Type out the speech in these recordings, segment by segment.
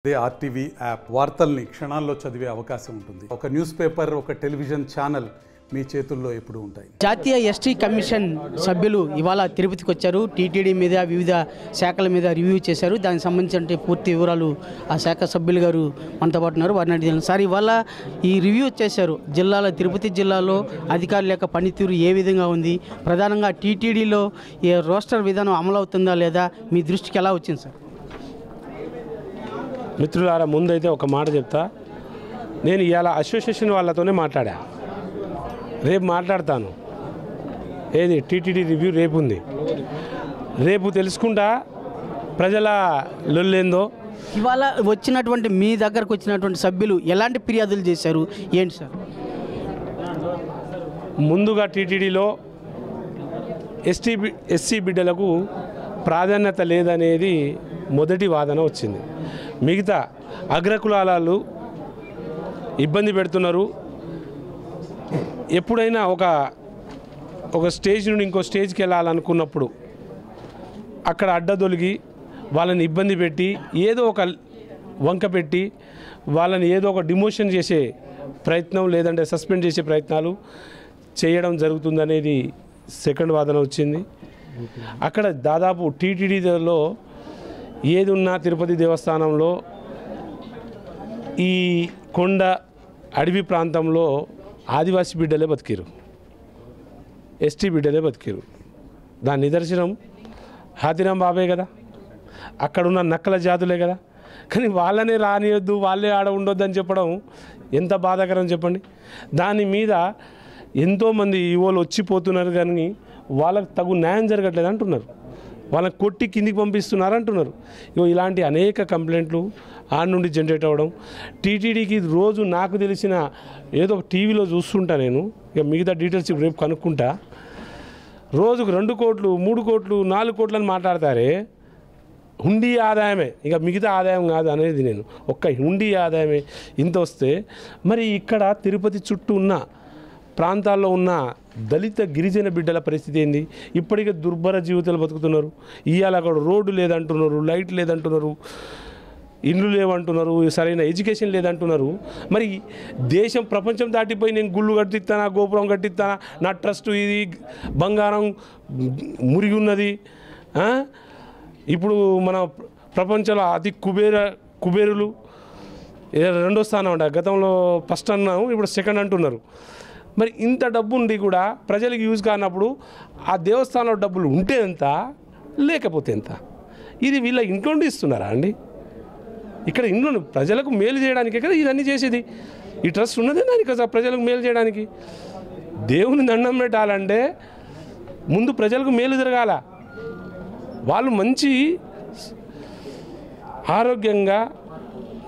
అదే RTV app వార్తల్ని క్షణాల్లో చదివే అవకాశం ఉంటుంది. ఒక న్యూస్ పేపర్, ఒక టెలివిజన్ ఛానల్ మీ చేతుల్లో ఎప్పుడు ఉంటాయి. జాతీయ ఎస్టీ కమిషన్ సభ్యులు ఇవాళ తిరుపతికి వచ్చారు. టీటీడీ మీద వివిధ శాఖల మీద రివ్యూ చేశారు. దానికి సంబంధించిన పూర్తి వివరాలు ఆ శాఖ సభ్యులు గారు మనతో పాటు ఉన్నారు. వారిని అడిగాను, సార్ ఇవాళ ఈ రివ్యూ చేశారు. తిరుపతి జిల్లాలో అధికారుల యొక్క పనితీరు ఏ విధంగా ఉంది, ప్రధానంగా టీటీడీలో ఏ రోస్టర్ విధానం అమలు అవుతుందా లేదా మీ దృష్టికి ఎలా వచ్చింది సార్? మిత్రులారా, ముందైతే ఒక మాట చెప్తా. నేను ఇవాళ అసోసియేషన్ వాళ్ళతోనే మాట్లాడా, రేపు మాట్లాడతాను. ఏది టీటీడీ రివ్యూ రేపు ఉంది, రేపు తెలుసుకుంటా ప్రజల లొల్లేందో. ఇవాళ వచ్చినటువంటి మీ దగ్గరకు వచ్చినటువంటి సభ్యులు ఎలాంటి ఫిర్యాదులు చేశారు ఏంటి సార్? ముందుగా టీటీడీలో ఎస్సీ బిడ్డలకు ప్రాధాన్యత లేదనేది మొదటి వాదన వచ్చింది. మిగతా అగ్రకులాలు ఇబ్బంది పెడుతున్నారు. ఎప్పుడైనా ఒక స్టేజ్ నుండి ఇంకో స్టేజ్కి వెళ్ళాలనుకున్నప్పుడు అక్కడ అడ్డదొలిగి వాళ్ళని ఇబ్బంది పెట్టి ఏదో ఒక వంక పెట్టి వాళ్ళని ఏదో ఒక డిమోషన్ చేసే ప్రయత్నం, లేదంటే సస్పెండ్ చేసే ప్రయత్నాలు చేయడం జరుగుతుందనేది సెకండ్ వాదన వచ్చింది. అక్కడ దాదాపు టీటీడీలో ఏది ఉన్నా తిరుపతి దేవస్థానంలో ఈ కొండ అడవి ప్రాంతంలో ఆదివాసీ బిడ్డలే బతికిరు, ఎస్టీ బిడ్డలే బతికిరు. దాని నిదర్శనం హాతిరాం బాబే కదా, అక్కడున్న నక్కల జాతులే కదా. కానీ వాళ్ళనే రానియొద్దు, వాళ్ళే ఆడ ఉండొద్దు అని చెప్పడం ఎంత బాధాకరం చెప్పండి. దాని మీద ఎంతోమంది ఈవోలు వచ్చిపోతున్నారు, కానీ వాళ్ళకు తగు న్యాయం జరగట్లేదు అంటున్నారు. వాళ్ళని కొట్టి కిందికి పంపిస్తున్నారు అంటున్నారు. ఇలాంటి అనేక కంప్లైంట్లు ఆడ నుండి జనరేట్ అవ్వడం. టీటీడీకి రోజు నాకు తెలిసిన ఏదో ఒక టీవీలో చూస్తుంటా నేను, ఇక మిగతా డీటెయిల్స్ రేపు కనుక్కుంటా. రోజుకు 2 కోట్లు 3 కోట్లు 4 కోట్లు అని మాట్లాడతారే, హుండీ ఆదాయమే, ఇక మిగతా ఆదాయం కాదు అనేది. నేను ఒక్క హుండీ ఆదాయమే ఇంత వస్తే, మరి ఇక్కడ తిరుపతి చుట్టూ ఉన్న ప్రాంతాల్లో ఉన్న దళిత గిరిజన బిడ్డల పరిస్థితి ఏంది? ఇప్పటికే దుర్భర జీవితాలు బతుకుతున్నారు. ఇవాళ అక్కడ రోడ్డు లేదంటున్నారు, లైట్ లేదంటున్నారు, ఇండ్లు లేవంటున్నారు, సరైన ఎడ్యుకేషన్ లేదంటున్నారు. మరి దేశం ప్రపంచం దాటిపోయి నేను గుళ్ళు కట్టిస్తానా, గోపురం కట్టిస్తానా, నా ట్రస్ట్ ఇది బంగారం మురిగి ఉన్నది. ఇప్పుడు మన ప్రపంచంలో అతి కుబేరులు 2వ స్థానం అంట. గతంలో ఫస్ట్ అన్నాము, ఇప్పుడు సెకండ్ అంటున్నారు. మరి ఇంత డబ్బు ఉండి కూడా ప్రజలకు యూజ్ కానప్పుడు ఆ దేవస్థానంలో డబ్బులు ఉంటే ఎంత, లేకపోతే ఎంత? ఇది వీళ్ళ ఇంట్లో నుండి ఇస్తున్నారా అండి? ఇక్కడ ఇంట్లో ప్రజలకు మేలు చేయడానికే కదా ఇదన్నీ చేసేది. ఈ ట్రస్ట్ ఉన్నదే దానికి కదా, ప్రజలకు మేలు చేయడానికి. దేవుని దండం పెట్టాలంటే ముందు ప్రజలకు మేలు జరగాల, వాళ్ళు మంచి ఆరోగ్యంగా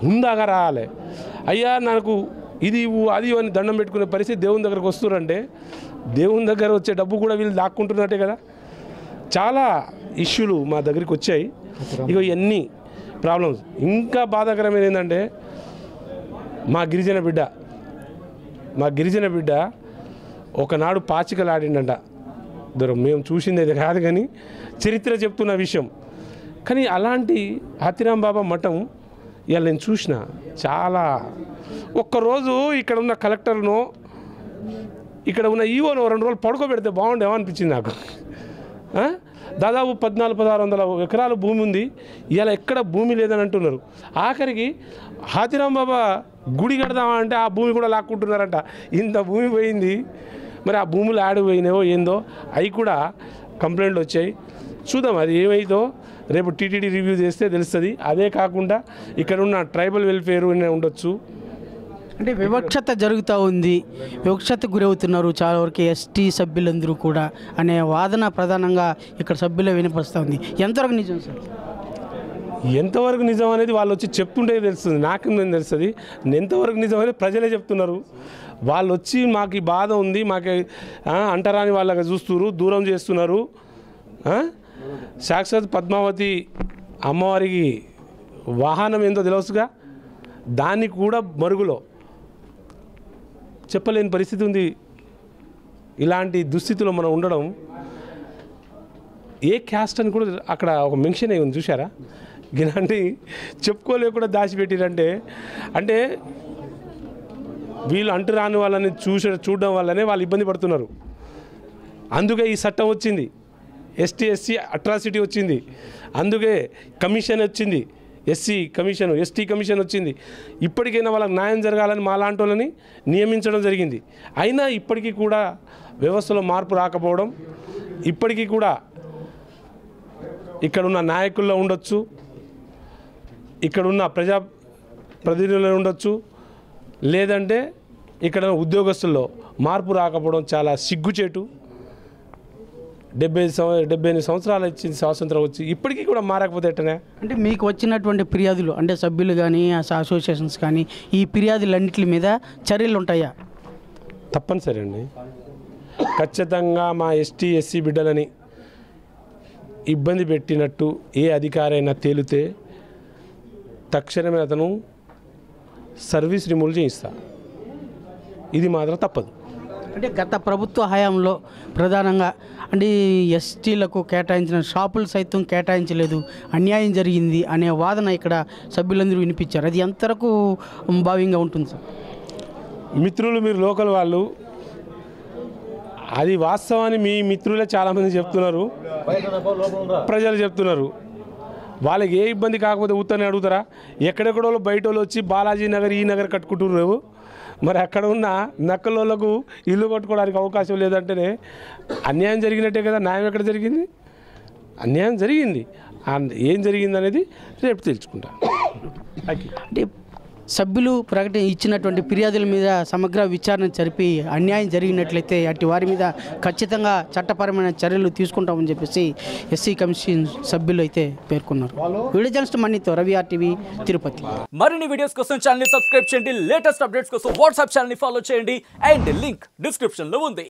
హుందాగా రావాలి. అయ్యా నాకు ఇది అది అని దండం పెట్టుకునే పరిస్థితి దేవుని దగ్గరకు వస్తున్నారంటే, దేవుని దగ్గర వచ్చే డబ్బు కూడా వీళ్ళు దాక్కుంటున్నట్టే కదా. చాలా ఇష్యూలు మా దగ్గరికి వచ్చాయి. ఇవన్నీ ప్రాబ్లమ్స్. ఇంకా బాధాకరమైన ఏంటంటే మా గిరిజన బిడ్డ ఒకనాడు పాచికలు ఆడిండంట. మేము చూసింది అది కాదు, కానీ చరిత్ర చెప్తున్న విషయం. కానీ అలాంటి హాతిరాం బాబా మఠం ఇవాళ నేను చూసిన. చాలా ఒక్కరోజు ఇక్కడ ఉన్న కలెక్టర్ను, ఇక్కడ ఉన్న ఈవోను 2 రోజులు పడుకోబెడితే బాగుండేమో అనిపించింది నాకు. దాదాపు 1400-1600 ఎకరాల భూమి ఉంది. ఇవాళ ఎక్కడ భూమి లేదని అంటున్నారు. ఆఖరికి హాతిరాం బాబా గుడి కడదామా అంటే ఆ భూమి కూడా లాక్కుంటున్నారంట. ఇంత భూమి పోయింది. మరి ఆ భూములు ఆడిపోయినాయో ఏందో, అవి కూడా కంప్లైంట్లు వచ్చాయి. చూద్దాం అది ఏమైందో, రేపు టీటీడీ రివ్యూ చేస్తే తెలుస్తుంది. అదే కాకుండా ఇక్కడ ఉన్న ట్రైబల్ వెల్ఫేర్ ఉండొచ్చు. అంటే వివక్షత జరుగుతూ ఉంది, వివక్షతకు గురవుతున్నారు చాలా వరకు ఎస్టీ సభ్యులందరూ కూడా అనే వాదన ప్రధానంగా ఇక్కడ సభ్యులే వినపరుస్తూ ఉంది. ఎంతవరకు నిజం సార్? ఎంతవరకు నిజం అనేది వాళ్ళు వచ్చి చెప్తుంటే తెలుస్తుంది, నాకు తెలుస్తుంది. ఎంతవరకు నిజం అనేది ప్రజలే చెప్తున్నారు. వాళ్ళు వచ్చి మాకు ఈ బాధ ఉంది, మాకు అంటరాని వాళ్ళగా చూస్తున్నారు, దూరం చేస్తున్నారు. సాక్షాత్ పద్మావతి అమ్మవారికి వాహనం ఏందో తెలుసుగా, దాన్ని కూడా మరుగులో చెప్పలేని పరిస్థితి ఉంది. ఇలాంటి దుస్థితిలో మనం ఉండడం, ఏ క్యాస్ట్ అని కూడా అక్కడ ఒక మెన్షన్ అయ్యి ఉంది చూసారా? ఇలాంటి చెప్పుకోలేకుండా దాచిపెట్టిరంటే అంటే వీళ్ళు అంటురాని వాళ్ళని చూడడం వల్లనే వాళ్ళు ఇబ్బంది పడుతున్నారు. అందుకే ఈ చట్టం వచ్చింది, ఎస్టీ ఎస్సీ అట్రాసిటీ వచ్చింది, అందుకే కమిషన్ వచ్చింది, ఎస్సీ కమిషన్ ఎస్టీ కమిషన్ వచ్చింది. ఇప్పటికైనా వాళ్ళకి న్యాయం జరగాలని మా లాంటి వాళ్ళని నియమించడం జరిగింది. అయినా ఇప్పటికీ కూడా వ్యవస్థలో మార్పు రాకపోవడం, ఇప్పటికీ కూడా ఇక్కడున్న నాయకుల్లో ఉండొచ్చు, ఇక్కడున్న ప్రజాప్రతినిధుల్లో ఉండొచ్చు, లేదంటే ఇక్కడ ఉద్యోగస్తుల్లో మార్పు రాకపోవడం చాలా సిగ్గుచేటు. 78 సంవత్సరాలు ఇచ్చింది స్వాతంత్రం వచ్చి ఇప్పటికీ కూడా మారకపోతే ఎట్టనే? అంటే మీకు వచ్చినటువంటి ఫిర్యాదులు అంటే సభ్యులు కానీ అసోసియేషన్స్ కానీ ఈ ఫిర్యాదులన్నింటి మీద చర్యలు ఉంటాయా? తప్పనిసరి అండి. ఖచ్చితంగా మా ఎస్టీ ఎస్సీ బిడ్డలని ఇబ్బంది పెట్టినట్టు ఏ అధికారైనా తేలితే తక్షణమే అతను సర్వీస్ రిమూవ్ చేయిస్తా. ఇది మాత్రం తప్పదు. అంటే గత ప్రభుత్వ హయాంలో ప్రధానంగా అంటే ఎస్టీలకు కేటాయించిన షాపులు సైతం కేటాయించలేదు, అన్యాయం జరిగింది అనే వాదన ఇక్కడ సభ్యులందరూ వినిపించారు. అది ఎంతవరకు భావ్యంగా ఉంటుంది సార్? మిత్రులు మీరు లోకల్ వాళ్ళు, అది వాస్తవాన్ని మీ మిత్రులే చాలామంది చెప్తున్నారు, ప్రజలు చెప్తున్నారు. వాళ్ళకి ఏ ఇబ్బంది కాకపోతే ఉత్తనే అడుగుతారా? ఎక్కడెక్కడో బయట వాళ్ళు వచ్చి బాలాజీ నగర్ ఈ నగర్ కట్టుకుంటున్నారు. మరి అక్కడ ఉన్న నక్కలోళ్ళకు ఇల్లు కట్టుకోవడానికి అవకాశం లేదంటేనే అన్యాయం జరిగినట్టే కదా. న్యాయం ఎక్కడ జరిగింది? అన్యాయం జరిగింది. ఏం జరిగింది అనేది రేపు తెలుసుకుంటా. అంటే సభ్యులు ఇచ్చినటువంటి ఫిర్యాదుల మీద సమగ్ర విచారణ జరిపి అన్యాయం జరిగినట్లయితే అట్టి వారి మీద ఖచ్చితంగా చట్టపరమైన చర్యలు తీసుకుంటామని చెప్పేసి ఎస్సీ కమిషన్ సభ్యులు అయితే పేర్కొన్నారు. వీడియో జర్నలిస్ట్ మణితో రవి RTV తిరుపతి. మరిన్ని వీడియోస్ కోసం ఛానల్ ని సబ్స్క్రైబ్ చేయండి, లేటెస్ట్ అప్డేట్స్ కోసం వాట్సాప్ ఛానల్ ని ఫాలో చేయండి అండ్ లింక్ డిస్క్రిప్షన్ లో ఉంది.